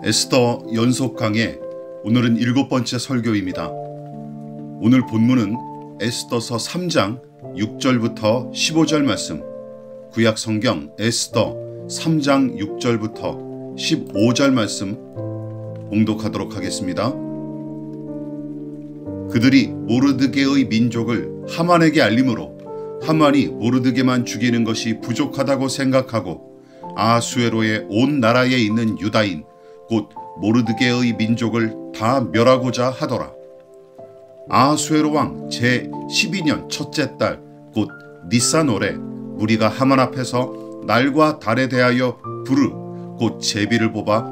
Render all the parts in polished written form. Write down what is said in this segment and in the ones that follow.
에스더 연속 강의, 오늘은 7번째 설교입니다. 오늘 본문은 에스더서 3장 6절부터 15절 말씀, 구약 성경 에스더 3장 6절부터 15절 말씀 봉독하도록 하겠습니다. 그들이 모르드게의 민족을 하만에게 알림으로 하만이 모르드게만 죽이는 것이 부족하다고 생각하고 아수에로의 온 나라에 있는 유다인 곧 모르드게의 민족을 다 멸하고자 하더라. 아수에로 왕 제12년 첫째 달 곧 니산월에 무리가 하만 앞에서 날과 달에 대하여 부르 곧 제비를 뽑아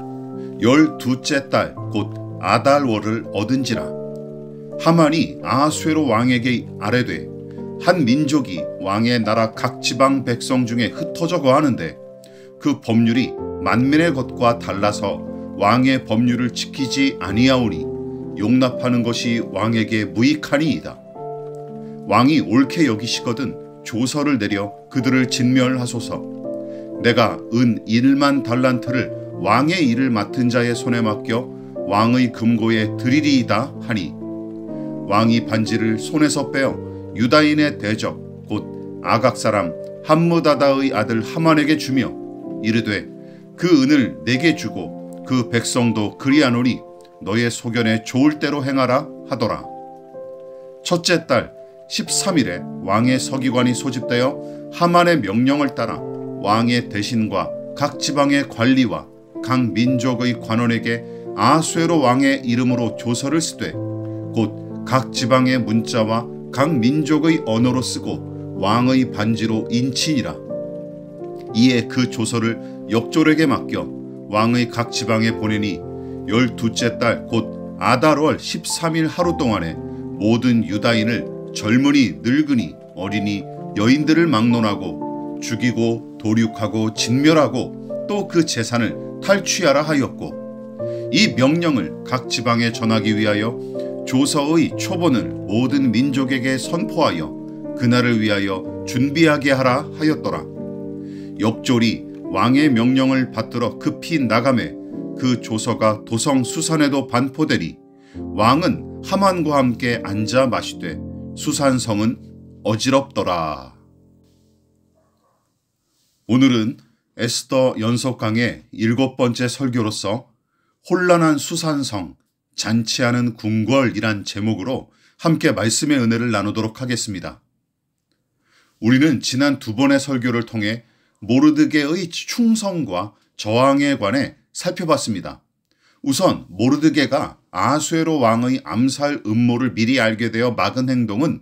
12째 달 곧 아달월을 얻은지라. 하만이 아수에로 왕에게 아뢰되 한 민족이 왕의 나라 각 지방 백성 중에 흩어져 거하는데 그 법률이 만민의 것과 달라서 왕의 법률을 지키지 아니하오니 용납하는 것이 왕에게 무익하니이다. 왕이 옳게 여기시거든 조서를 내려 그들을 진멸하소서. 내가 은 1만 달란트를 왕의 일을 맡은 자의 손에 맡겨 왕의 금고에 드리리이다 하니 왕이 반지를 손에서 빼어 유다인의 대적 곧 아각 사람 함무다다의 아들 하만에게 주며 이르되 그 은을 내게 주고 그 백성도 그리하노니 너의 소견에 좋을 대로 행하라 하더라. 첫째 달 13일에 왕의 서기관이 소집되어 하만의 명령을 따라 왕의 대신과 각 지방의 관리와 각 민족의 관원에게 아수에로 왕의 이름으로 조서를 쓰되 곧 각 지방의 문자와 각 민족의 언어로 쓰고 왕의 반지로 인치니라. 이에 그 조서를 역졸에게 맡겨 왕의 각 지방에 보내니 12째 달 곧 아달월 13일 하루 동안에 모든 유다인을 젊은이 늙은이 어린이 여인들을 막론하고 죽이고 도륙하고 진멸하고 또 그 재산을 탈취하라 하였고 이 명령을 각 지방에 전하기 위하여 조서의 초본을 모든 민족에게 선포하여 그날을 위하여 준비하게 하라 하였더라. 역졸이 왕의 명령을 받들어 급히 나가매 그 조서가 도성 수산에도 반포되니 왕은 하만과 함께 앉아 마시되 수산성은 어지럽더라. 오늘은 에스더 연속 강의 7번째 설교로서 혼란한 수산성, 잔치하는 궁궐이란 제목으로 함께 말씀의 은혜를 나누도록 하겠습니다. 우리는 지난 2번의 설교를 통해 모르드게의 충성과 저항에 관해 살펴봤습니다. 우선 모르드게가 아수에로 왕의 암살 음모를 미리 알게 되어 막은 행동은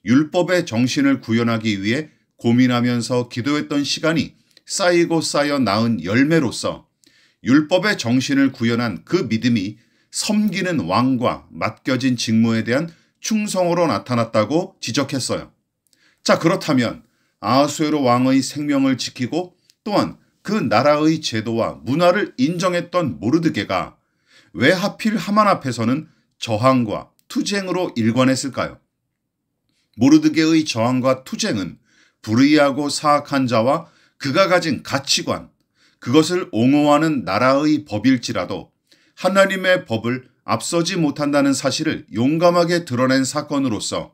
율법의 정신을 구현하기 위해 고민하면서 기도했던 시간이 쌓이고 쌓여 낳은 열매로서 율법의 정신을 구현한 그 믿음이 섬기는 왕과 맡겨진 직무에 대한 충성으로 나타났다고 지적했어요. 자, 그렇다면 아수에로 왕의 생명을 지키고 또한 그 나라의 제도와 문화를 인정했던 모르드게가 왜 하필 하만 앞에서는 저항과 투쟁으로 일관했을까요? 모르드게의 저항과 투쟁은 불의하고 사악한 자와 그가 가진 가치관, 그것을 옹호하는 나라의 법일지라도 하나님의 법을 앞서지 못한다는 사실을 용감하게 드러낸 사건으로서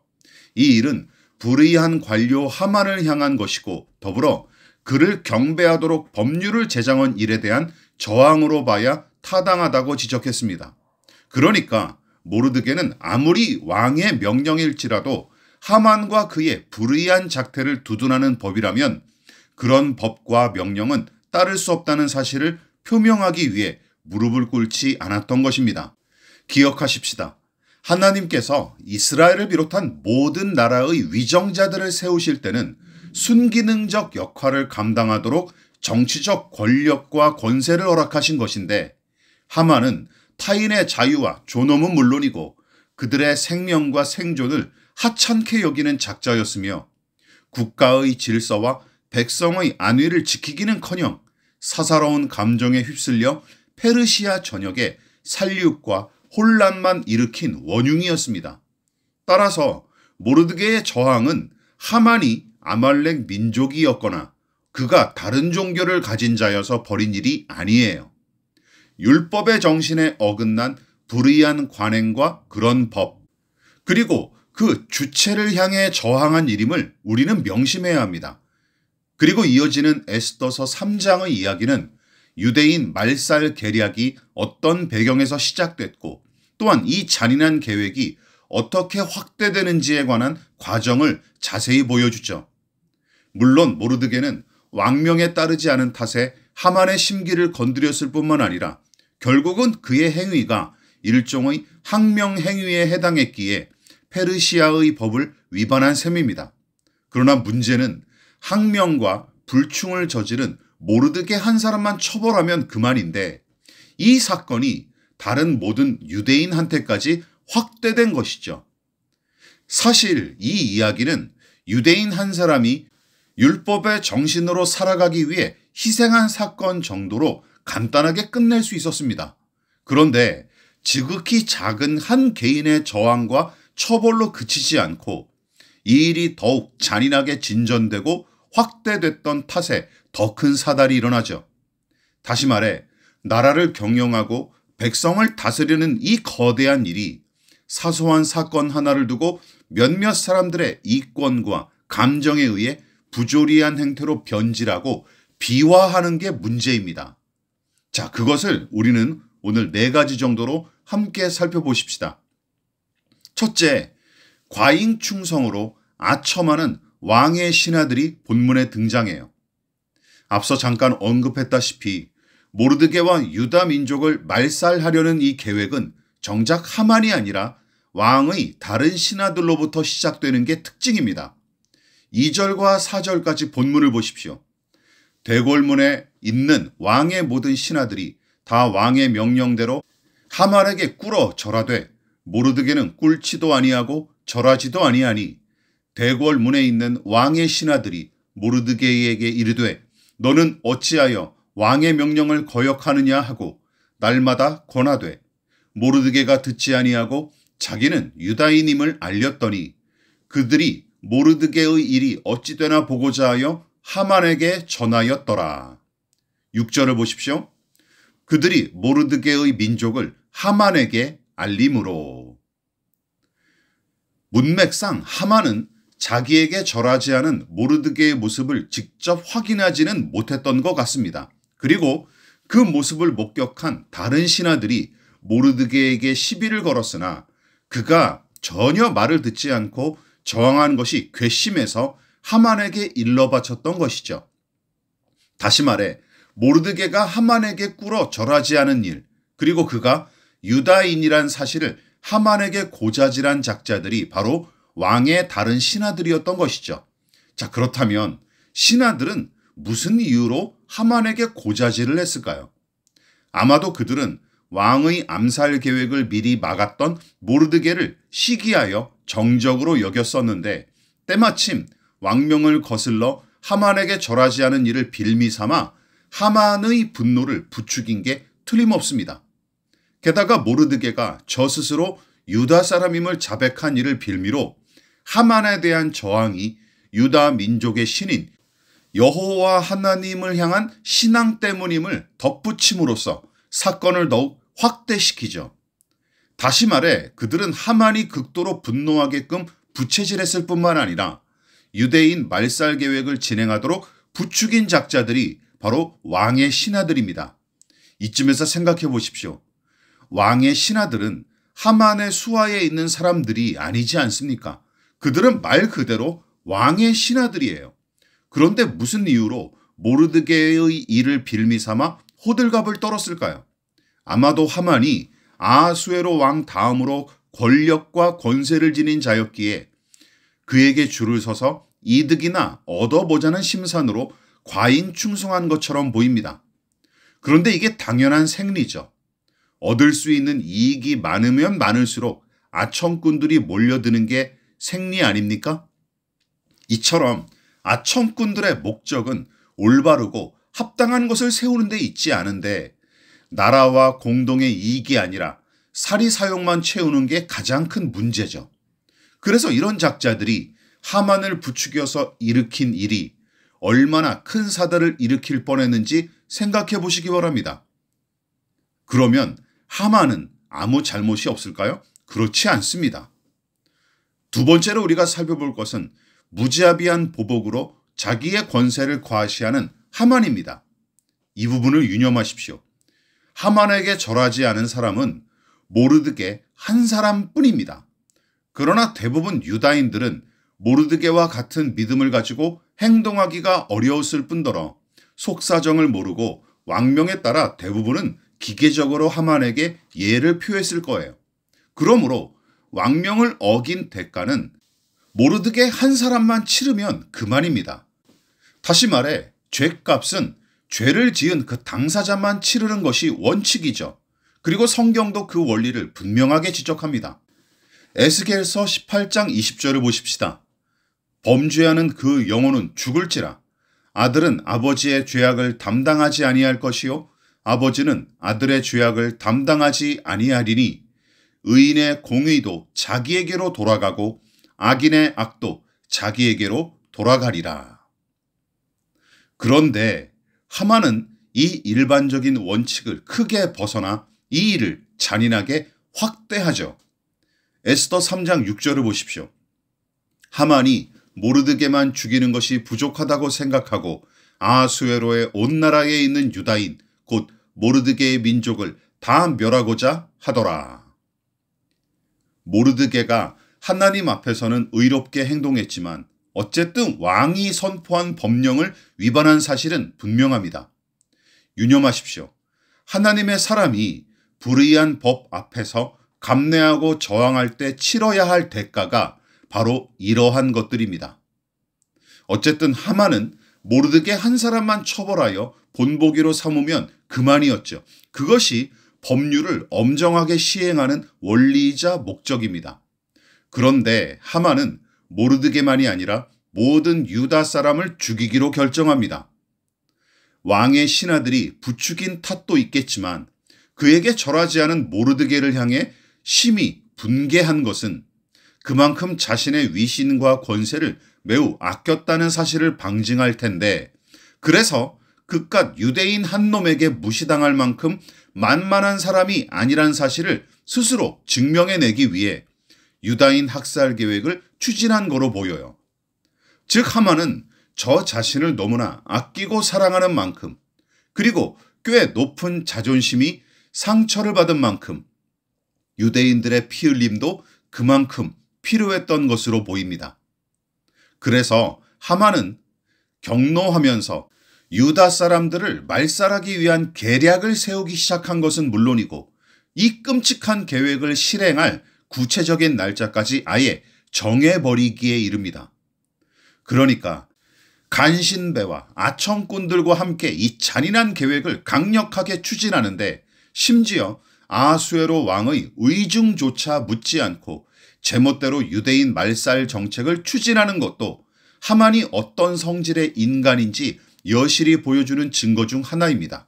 이 일은 불의한 관료 하만을 향한 것이고 더불어 그를 경배하도록 법률을 제정한 일에 대한 저항으로 봐야 타당하다고 지적했습니다. 그러니까 모르드게는 아무리 왕의 명령일지라도 하만과 그의 불의한 작태를 두둔하는 법이라면 그런 법과 명령은 따를 수 없다는 사실을 표명하기 위해 무릎을 꿇지 않았던 것입니다. 기억하십시다. 하나님께서 이스라엘을 비롯한 모든 나라의 위정자들을 세우실 때는 순기능적 역할을 감당하도록 정치적 권력과 권세를 허락하신 것인데 하만은 타인의 자유와 존엄은 물론이고 그들의 생명과 생존을 하찮게 여기는 작자였으며 국가의 질서와 백성의 안위를 지키기는커녕 사사로운 감정에 휩쓸려 페르시아 전역에 살육과 혼란만 일으킨 원흉이었습니다. 따라서 모르드게의 저항은 하만이 아말렉 민족이었거나 그가 다른 종교를 가진 자여서 벌인 일이 아니에요. 율법의 정신에 어긋난 불의한 관행과 그런 법, 그리고 그 주체를 향해 저항한 일임을 우리는 명심해야 합니다. 그리고 이어지는 에스더서 3장의 이야기는 유대인 말살 계략이 어떤 배경에서 시작됐고 또한 이 잔인한 계획이 어떻게 확대되는지에 관한 과정을 자세히 보여주죠. 물론 모르드게는 왕명에 따르지 않은 탓에 하만의 심기를 건드렸을 뿐만 아니라 결국은 그의 행위가 일종의 항명 행위에 해당했기에 페르시아의 법을 위반한 셈입니다. 그러나 문제는 항명과 불충을 저지른 모르드게 한 사람만 처벌하면 그만인데 이 사건이 다른 모든 유대인한테까지 확대된 것이죠. 사실 이 이야기는 유대인 한 사람이 율법의 정신으로 살아가기 위해 희생한 사건 정도로 간단하게 끝낼 수 있었습니다. 그런데 지극히 작은 한 개인의 저항과 처벌로 그치지 않고 이 일이 더욱 잔인하게 진전되고 확대됐던 탓에 더 큰 사달이 일어나죠. 다시 말해 나라를 경영하고 백성을 다스리는 이 거대한 일이 사소한 사건 하나를 두고 몇몇 사람들의 이권과 감정에 의해 부조리한 행태로 변질하고 비화하는 게 문제입니다. 자, 그것을 우리는 오늘 4가지 정도로 함께 살펴보십시다. 첫째, 과잉 충성으로 아첨하는 왕의 신하들이 본문에 등장해요. 앞서 잠깐 언급했다시피 모르드게와 유다 민족을 말살하려는 이 계획은 정작 하만이 아니라 왕의 다른 신하들로부터 시작되는 게 특징입니다. 2절과 4절까지 본문을 보십시오. 대궐문에 있는 왕의 모든 신하들이 다 왕의 명령대로 하만에게 꿇어 절하되 모르드게는 꿇지도 아니하고 절하지도 아니하니 대궐문에 있는 왕의 신하들이 모르드게에게 이르되 너는 어찌하여 왕의 명령을 거역하느냐 하고 날마다 권하되 모르드게가 듣지 아니하고 자기는 유다인임을 알렸더니 그들이 모르드게의 일이 어찌 되나 보고자 하여 하만에게 전하였더라. 6절을 보십시오. 그들이 모르드게의 민족을 하만에게 알림으로. 문맥상 하만은 자기에게 절하지 않은 모르드게의 모습을 직접 확인하지는 못했던 것 같습니다. 그리고 그 모습을 목격한 다른 신하들이 모르드게에게 시비를 걸었으나 그가 전혀 말을 듣지 않고 저항한 것이 괘씸해서 하만에게 일러 바쳤던 것이죠. 다시 말해 모르드게가 하만에게 꿇어 절하지 않은 일, 그리고 그가 유다인이란 사실을 하만에게 고자질한 작자들이 바로 왕의 다른 신하들이었던 것이죠. 자, 그렇다면 신하들은 무슨 이유로 하만에게 고자질을 했을까요? 아마도 그들은 왕의 암살 계획을 미리 막았던 모르드게를 시기하여 정적으로 여겼었는데 때마침 왕명을 거슬러 하만에게 절하지 않은 일을 빌미삼아 하만의 분노를 부추긴 게 틀림없습니다. 게다가 모르드게가 저 스스로 유다 사람임을 자백한 일을 빌미로 하만에 대한 저항이 유다 민족의 신인 여호와 하나님을 향한 신앙 때문임을 덧붙임으로써 사건을 더욱 확대시키죠. 다시 말해 그들은 하만이 극도로 분노하게끔 부채질했을 뿐만 아니라 유대인 말살 계획을 진행하도록 부추긴 작자들이 바로 왕의 신하들입니다. 이쯤에서 생각해 보십시오. 왕의 신하들은 하만의 수하에 있는 사람들이 아니지 않습니까? 그들은 말 그대로 왕의 신하들이에요. 그런데 무슨 이유로 모르드게의 일을 빌미삼아 호들갑을 떨었을까요? 아마도 하만이 아하수에로 왕 다음으로 권력과 권세를 지닌 자였기에 그에게 줄을 서서 이득이나 얻어보자는 심산으로 과잉 충성한 것처럼 보입니다. 그런데 이게 당연한 생리죠. 얻을 수 있는 이익이 많으면 많을수록 아첨꾼들이 몰려드는 게 생리 아닙니까? 이처럼 아첨꾼들의 목적은 올바르고 합당한 것을 세우는 데 있지 않은데 나라와 공동의 이익이 아니라 사리사욕만 채우는 게 가장 큰 문제죠. 그래서 이런 작자들이 하만을 부추겨서 일으킨 일이 얼마나 큰 사달을 일으킬 뻔했는지 생각해 보시기 바랍니다. 그러면 하만은 아무 잘못이 없을까요? 그렇지 않습니다. 두 번째로 우리가 살펴볼 것은 무자비한 보복으로 자기의 권세를 과시하는 하만입니다. 이 부분을 유념하십시오. 하만에게 절하지 않은 사람은 모르드게 한 사람뿐입니다. 그러나 대부분 유다인들은 모르드게와 같은 믿음을 가지고 행동하기가 어려웠을 뿐더러 속사정을 모르고 왕명에 따라 대부분은 기계적으로 하만에게 예를 표했을 거예요. 그러므로 왕명을 어긴 대가는 모르드게 한 사람만 치르면 그만입니다. 다시 말해 죄값은 죄를 지은 그 당사자만 치르는 것이 원칙이죠. 그리고 성경도 그 원리를 분명하게 지적합니다. 에스겔서 18장 20절을 보십시다. 범죄하는 그 영혼은 죽을지라. 아들은 아버지의 죄악을 담당하지 아니할 것이요 아버지는 아들의 죄악을 담당하지 아니하리니 의인의 공의도 자기에게로 돌아가고 악인의 악도 자기에게로 돌아가리라. 그런데 하만은 이 일반적인 원칙을 크게 벗어나 이 일을 잔인하게 확대하죠. 에스더 3장 6절을 보십시오. 하만이 모르드게만 죽이는 것이 부족하다고 생각하고 아하수에로의 온 나라에 있는 유다인 곧 모르드게의 민족을 다 멸하고자 하더라. 모르드게가 하나님 앞에서는 의롭게 행동했지만 어쨌든 왕이 선포한 법령을 위반한 사실은 분명합니다. 유념하십시오. 하나님의 사람이 불의한 법 앞에서 감내하고 저항할 때 치러야 할 대가가 바로 이러한 것들입니다. 어쨌든 하만은 모르드게 한 사람만 처벌하여 본보기로 삼으면 그만이었죠. 그것이 법률을 엄정하게 시행하는 원리이자 목적입니다. 그런데 하만은 모르드게만이 아니라 모든 유다 사람을 죽이기로 결정합니다. 왕의 신하들이 부추긴 탓도 있겠지만 그에게 절하지 않은 모르드게를 향해 심히 분개한 것은 그만큼 자신의 위신과 권세를 매우 아꼈다는 사실을 방증할 텐데, 그래서 그깟 유대인 한 놈에게 무시당할 만큼 만만한 사람이 아니란 사실을 스스로 증명해내기 위해 유다인 학살 계획을 추진한 거로 보여요. 즉 하만은 저 자신을 너무나 아끼고 사랑하는 만큼, 그리고 꽤 높은 자존심이 상처를 받은 만큼 유대인들의 피 흘림도 그만큼 필요했던 것으로 보입니다. 그래서 하만은 경노하면서 유다 사람들을 말살하기 위한 계략을 세우기 시작한 것은 물론이고 이 끔찍한 계획을 실행할 구체적인 날짜까지 아예 정해버리기에 이릅니다. 그러니까 간신배와 아청꾼들과 함께 이 잔인한 계획을 강력하게 추진하는데 심지어 아하수에로 왕의 의중조차 묻지 않고 제멋대로 유대인 말살 정책을 추진하는 것도 하만이 어떤 성질의 인간인지 여실히 보여주는 증거 중 하나입니다.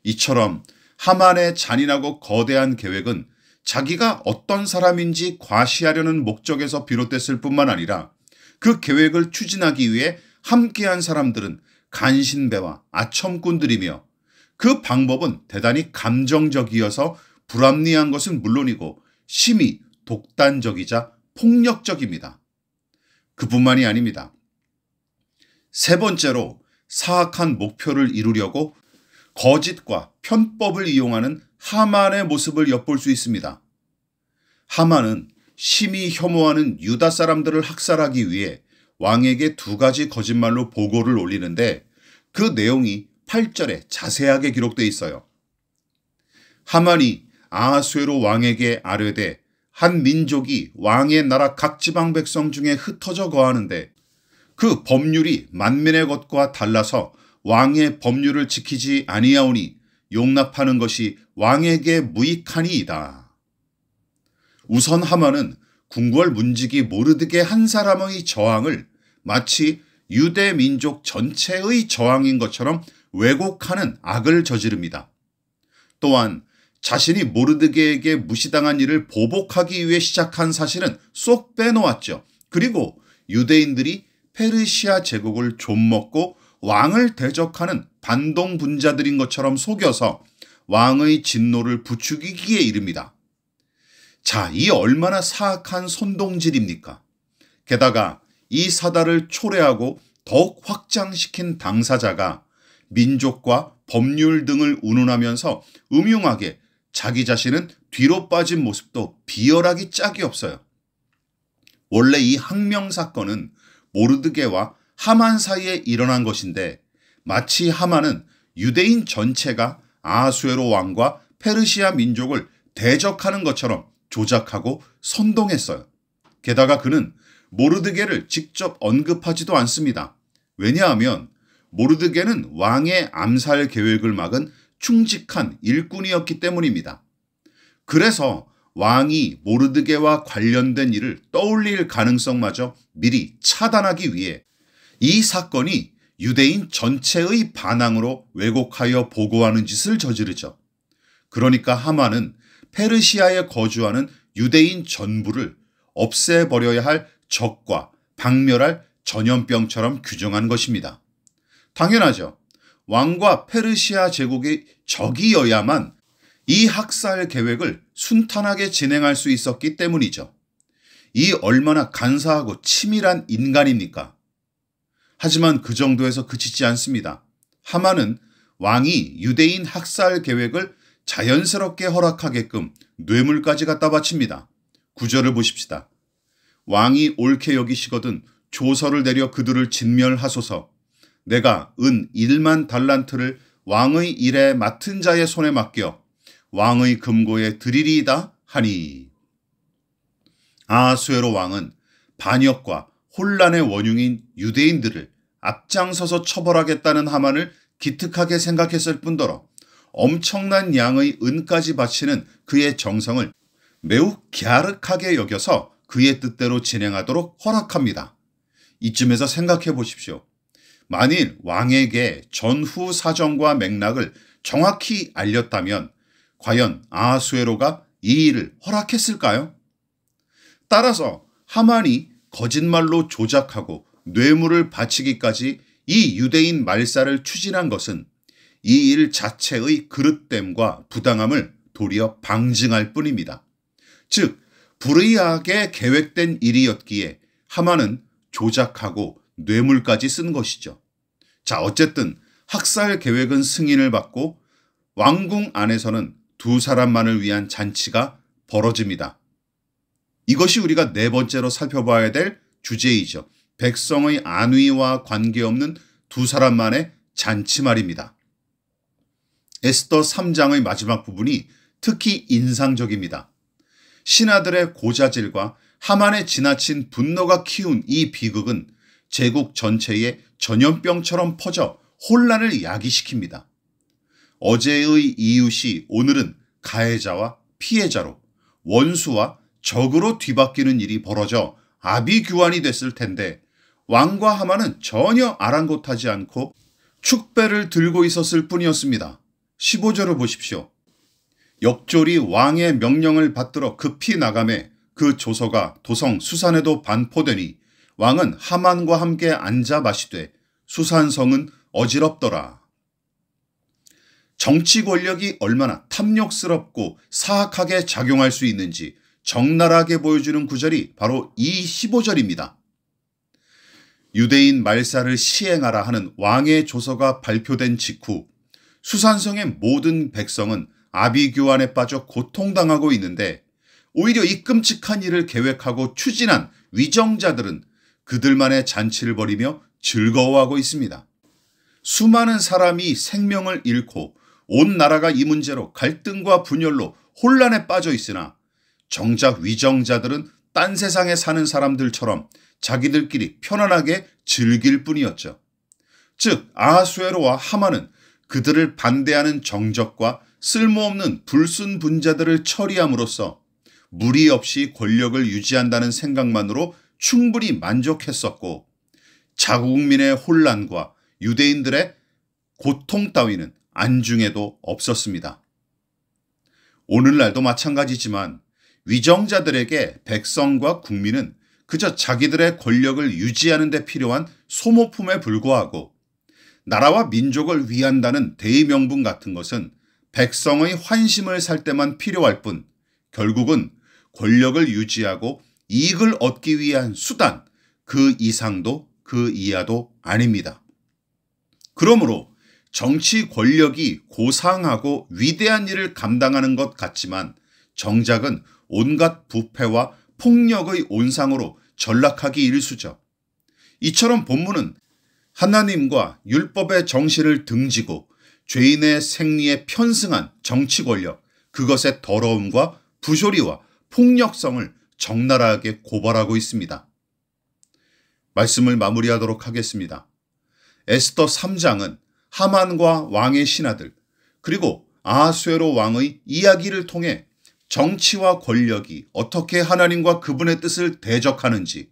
이처럼 하만의 잔인하고 거대한 계획은 자기가 어떤 사람인지 과시하려는 목적에서 비롯됐을 뿐만 아니라 그 계획을 추진하기 위해 함께한 사람들은 간신배와 아첨꾼들이며 그 방법은 대단히 감정적이어서 불합리한 것은 물론이고 심히 독단적이자 폭력적입니다. 그뿐만이 아닙니다. 세 번째로 사악한 목표를 이루려고 거짓과 편법을 이용하는 하만의 모습을 엿볼 수 있습니다. 하만은 심히 혐오하는 유다 사람들을 학살하기 위해 왕에게 두 가지 거짓말로 보고를 올리는데 그 내용이 8절에 자세하게 기록되어 있어요. 하만이 아하수에로 왕에게 아뢰되 한 민족이 왕의 나라 각 지방 백성 중에 흩어져 거하는데 그 법률이 만민의 것과 달라서 왕의 법률을 지키지 아니하오니 용납하는 것이 왕에게 무익하니이다. 우선 하만은 궁궐 문지기 모르드게 한 사람의 저항을 마치 유대 민족 전체의 저항인 것처럼 왜곡하는 악을 저지릅니다. 또한 자신이 모르드게에게 무시당한 일을 보복하기 위해 시작한 사실은 쏙 빼놓았죠. 그리고 유대인들이 페르시아 제국을 좀먹고 왕을 대적하는 반동분자들인 것처럼 속여서 왕의 진노를 부추기기에 이릅니다. 자, 이 얼마나 사악한 선동질입니까? 게다가 이 사달을 초래하고 더욱 확장시킨 당사자가 민족과 법률 등을 운운하면서 음흉하게 자기 자신은 뒤로 빠진 모습도 비열하기 짝이 없어요. 원래 이 항명 사건은 모르드게와 하만 사이에 일어난 것인데 마치 하만은 유대인 전체가 아하수에로 왕과 페르시아 민족을 대적하는 것처럼 조작하고 선동했어요. 게다가 그는 모르드게를 직접 언급하지도 않습니다. 왜냐하면 모르드게는 왕의 암살 계획을 막은 충직한 일꾼이었기 때문입니다. 그래서 왕이 모르드게와 관련된 일을 떠올릴 가능성마저 미리 차단하기 위해 이 사건이 유대인 전체의 반항으로 왜곡하여 보고하는 짓을 저지르죠. 그러니까 하만은 페르시아에 거주하는 유대인 전부를 없애버려야 할 적과 박멸할 전염병처럼 규정한 것입니다. 당연하죠. 왕과 페르시아 제국의 적이어야만 이 학살 계획을 순탄하게 진행할 수 있었기 때문이죠. 이 얼마나 간사하고 치밀한 인간입니까? 하지만 그 정도에서 그치지 않습니다. 하만은 왕이 유대인 학살 계획을 자연스럽게 허락하게끔 뇌물까지 갖다 바칩니다. 9절을 보십시다. 왕이 옳게 여기시거든 조서를 내려 그들을 진멸하소서. 내가 은 1만 달란트를 왕의 일에 맡은 자의 손에 맡겨 왕의 금고에 드리리이다 하니. 아하수에로 왕은 반역과 혼란의 원흉인 유대인들을 앞장서서 처벌하겠다는 하만을 기특하게 생각했을 뿐더러 엄청난 양의 은까지 바치는 그의 정성을 매우 갸륵하게 여겨서 그의 뜻대로 진행하도록 허락합니다. 이쯤에서 생각해 보십시오. 만일 왕에게 전후 사정과 맥락을 정확히 알렸다면 과연 아하수에로가 이 일을 허락했을까요? 따라서 하만이 거짓말로 조작하고 뇌물을 바치기까지 이 유대인 말살을 추진한 것은 이 일 자체의 그릇됨과 부당함을 도리어 방증할 뿐입니다. 즉, 불의하게 계획된 일이었기에 하만은 조작하고 뇌물까지 쓴 것이죠. 자, 어쨌든 학살 계획은 승인을 받고 왕궁 안에서는 두 사람만을 위한 잔치가 벌어집니다. 이것이 우리가 네 번째로 살펴봐야 될 주제이죠. 백성의 안위와 관계없는 두 사람만의 잔치 말입니다. 에스더 3장의 마지막 부분이 특히 인상적입니다. 신하들의 고자질과 하만의 지나친 분노가 키운 이 비극은 제국 전체에 전염병처럼 퍼져 혼란을 야기시킵니다. 어제의 이웃이 오늘은 가해자와 피해자로, 원수와 적으로 뒤바뀌는 일이 벌어져 아비규환이 됐을 텐데 왕과 하만은 전혀 아랑곳하지 않고 축배를 들고 있었을 뿐이었습니다. 15절을 보십시오. 역졸이 왕의 명령을 받들어 급히 나가매 그 조서가 도성 수산에도 반포되니 왕은 하만과 함께 앉아 마시되 수산성은 어지럽더라. 정치 권력이 얼마나 탐욕스럽고 사악하게 작용할 수 있는지 적나라하게 보여주는 구절이 바로 이 15절입니다. 유대인 말살을 시행하라 하는 왕의 조서가 발표된 직후 수산성의 모든 백성은 아비규환에 빠져 고통당하고 있는데 오히려 이 끔찍한 일을 계획하고 추진한 위정자들은 그들만의 잔치를 벌이며 즐거워하고 있습니다. 수많은 사람이 생명을 잃고 온 나라가 이 문제로 갈등과 분열로 혼란에 빠져 있으나 정작 위정자들은 딴 세상에 사는 사람들처럼 자기들끼리 편안하게 즐길 뿐이었죠. 즉 아하수에로와 하만은 그들을 반대하는 정적과 쓸모없는 불순분자들을 처리함으로써 무리 없이 권력을 유지한다는 생각만으로 충분히 만족했었고 자국민의 혼란과 유대인들의 고통 따위는 안중에도 없었습니다. 오늘날도 마찬가지지만 위정자들에게 백성과 국민은 그저 자기들의 권력을 유지하는 데 필요한 소모품에 불과하고 나라와 민족을 위한다는 대의명분 같은 것은 백성의 환심을 살 때만 필요할 뿐 결국은 권력을 유지하고 이익을 얻기 위한 수단, 그 이상도 그 이하도 아닙니다. 그러므로 정치 권력이 고상하고 위대한 일을 감당하는 것 같지만 정작은 온갖 부패와 폭력의 온상으로 전락하기 일쑤죠. 이처럼 본문은 하나님과 율법의 정신을 등지고 죄인의 생리에 편승한 정치 권력, 그것의 더러움과 부조리와 폭력성을 적나라하게 고발하고 있습니다. 말씀을 마무리하도록 하겠습니다. 에스더 3장은 하만과 왕의 신하들, 그리고 아하수에로 왕의 이야기를 통해 정치와 권력이 어떻게 하나님과 그분의 뜻을 대적하는지,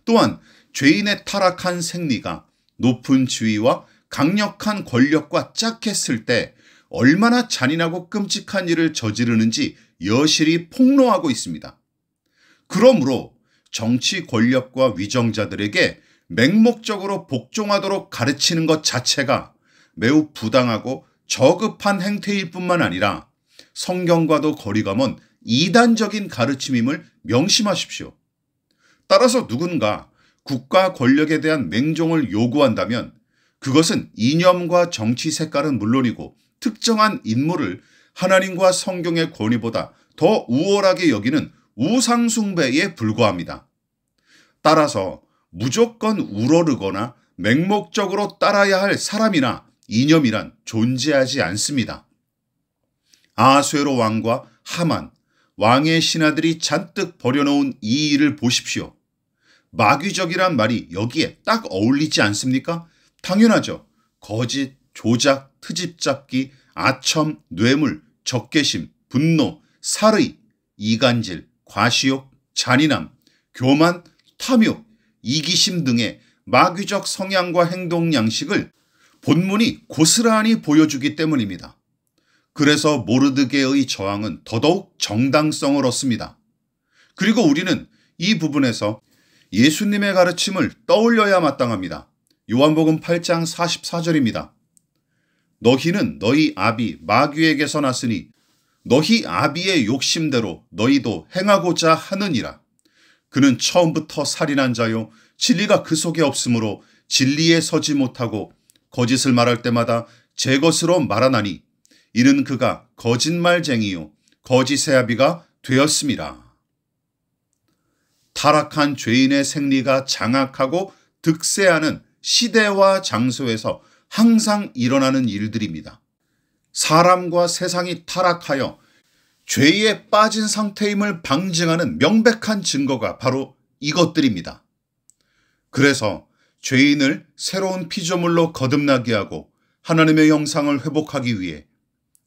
또한 죄인의 타락한 생리가 높은 지위와 강력한 권력과 짝했을 때 얼마나 잔인하고 끔찍한 일을 저지르는지 여실히 폭로하고 있습니다. 그러므로 정치 권력과 위정자들에게 맹목적으로 복종하도록 가르치는 것 자체가 매우 부당하고 저급한 행태일 뿐만 아니라 성경과도 거리가 먼 이단적인 가르침임을 명심하십시오. 따라서 누군가 국가 권력에 대한 맹종을 요구한다면 그것은 이념과 정치 색깔은 물론이고 특정한 인물을 하나님과 성경의 권위보다 더 우월하게 여기는 우상숭배에 불과합니다. 따라서 무조건 우러르거나 맹목적으로 따라야 할 사람이나 이념이란 존재하지 않습니다. 아하수에로 왕과 하만, 왕의 신하들이 잔뜩 버려놓은 이 일을 보십시오. 마귀적이란 말이 여기에 딱 어울리지 않습니까? 당연하죠. 거짓, 조작, 트집잡기, 아첨, 뇌물, 적개심, 분노, 살의, 이간질, 과시욕, 잔인함, 교만, 탐욕, 이기심 등의 마귀적 성향과 행동 양식을 본문이 고스란히 보여주기 때문입니다. 그래서 모르드게의 저항은 더더욱 정당성을 얻습니다. 그리고 우리는 이 부분에서 예수님의 가르침을 떠올려야 마땅합니다. 요한복음 8장 44절입니다. 너희는 너희 아비 마귀에게서 났으니 너희 아비의 욕심대로 너희도 행하고자 하느니라. 그는 처음부터 살인한 자요 진리가 그 속에 없으므로 진리에 서지 못하고 거짓을 말할 때마다 제 것으로 말하나니 이는 그가 거짓말쟁이요 거짓의 아비가 되었음이라. 타락한 죄인의 생리가 장악하고 득세하는 시대와 장소에서 항상 일어나는 일들입니다. 사람과 세상이 타락하여 죄에 빠진 상태임을 방증하는 명백한 증거가 바로 이것들입니다. 그래서 죄인을 새로운 피조물로 거듭나게 하고 하나님의 형상을 회복하기 위해,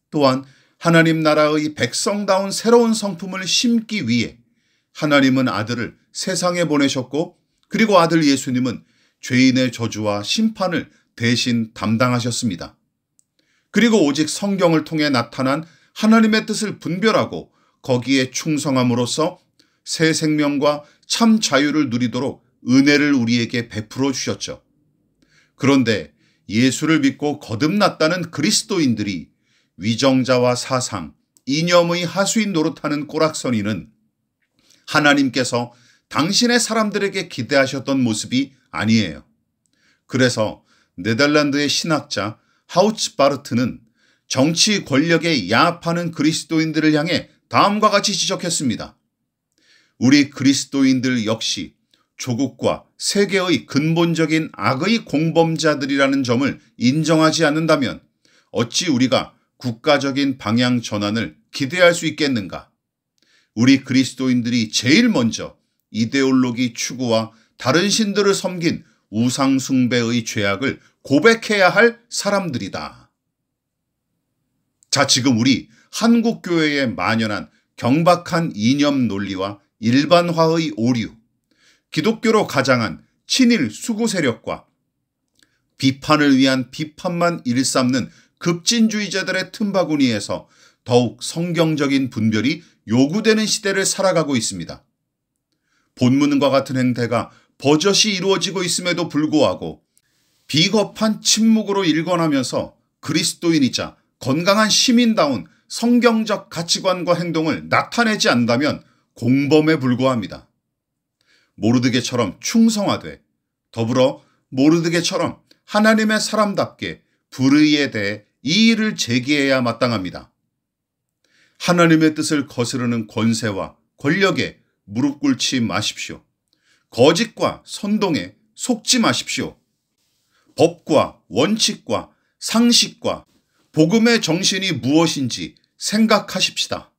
또한 하나님 나라의 백성다운 새로운 성품을 심기 위해 하나님은 아들을 세상에 보내셨고, 그리고 아들 예수님은 죄인의 저주와 심판을 대신 담당하셨습니다. 그리고 오직 성경을 통해 나타난 하나님의 뜻을 분별하고 거기에 충성함으로써 새 생명과 참 자유를 누리도록 은혜를 우리에게 베풀어 주셨죠. 그런데 예수를 믿고 거듭났다는 그리스도인들이 위정자와 사상, 이념의 하수인 노릇하는 꼬락서니는 하나님께서 당신의 사람들에게 기대하셨던 모습이 아니에요. 그래서 네덜란드의 신학자 하우츠바르트는 정치 권력에 야합하는 그리스도인들을 향해 다음과 같이 지적했습니다. 우리 그리스도인들 역시 조국과 세계의 근본적인 악의 공범자들이라는 점을 인정하지 않는다면 어찌 우리가 국가적인 방향 전환을 기대할 수 있겠는가? 우리 그리스도인들이 제일 먼저 이데올로기 추구와 다른 신들을 섬긴 우상 숭배의 죄악을 고백해야 할 사람들이다. 자, 지금 우리 한국교회에 만연한 경박한 이념 논리와 일반화의 오류, 기독교로 가장한 친일 수구 세력과 비판을 위한 비판만 일삼는 급진주의자들의 틈바구니에서 더욱 성경적인 분별이 요구되는 시대를 살아가고 있습니다. 본문과 같은 행태가 버젓이 이루어지고 있음에도 불구하고 비겁한 침묵으로 일관하면서 그리스도인이자 건강한 시민다운 성경적 가치관과 행동을 나타내지 않는다면 공범에 불과합니다. 모르드게처럼 충성하되 더불어 모르드게처럼 하나님의 사람답게 불의에 대해 이의를 제기해야 마땅합니다. 하나님의 뜻을 거스르는 권세와 권력에 무릎 꿇지 마십시오. 거짓과 선동에 속지 마십시오. 법과 원칙과 상식과 복음의 정신이 무엇인지 생각하십시다.